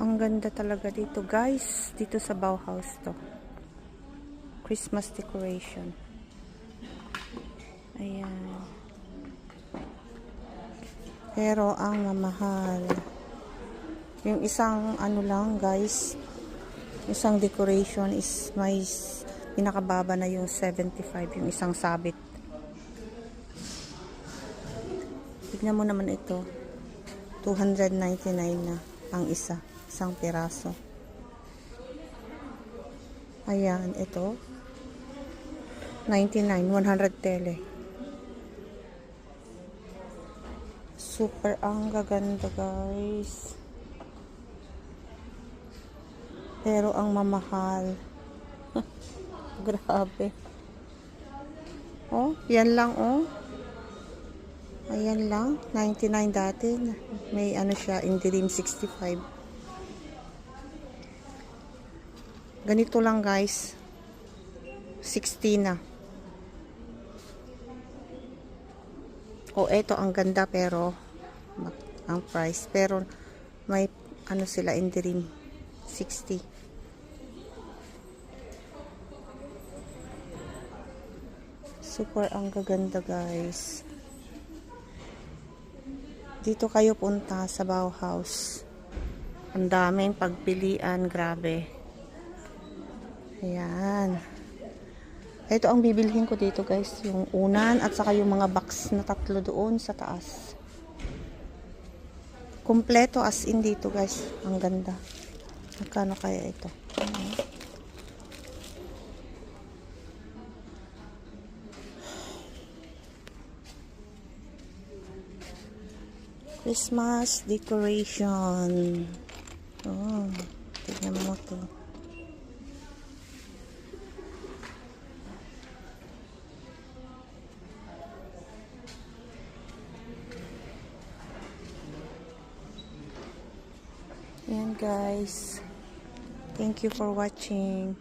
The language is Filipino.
Ang ganda talaga dito, guys. Dito sa Bauhaus to. Christmas decoration. Ayan. Pero ang mamahal. Yung isang ano lang, guys. Isang decoration is may pinakababa na yung 75. Yung isang sabit. Tignan mo naman ito. 299 na ang isa. Isang piraso. Ayan, ito. 99, 100 tele. Super ang gaganda, guys. Pero ang mamahal. Grabe. Oh, yan lang, oh. Ayan lang, 99 dati. May ano siya, interim 65. Ganito lang, guys. 60 na. Oh, eto ang ganda pero ang price. Pero may ano sila, interim 60. Super ang gaganda, guys. Dito kayo punta sa Bauhaus. Ang daming pagpilian, grabe. Ayan. Ito ang bibilhin ko dito, guys. Yung unan at saka yung mga box na tatlo doon sa taas. Kompleto as in dito, guys. Ang ganda. Magkano kaya ito? Christmas decoration. Oh, tignan mo to. Ayan, guys. Thank you for watching.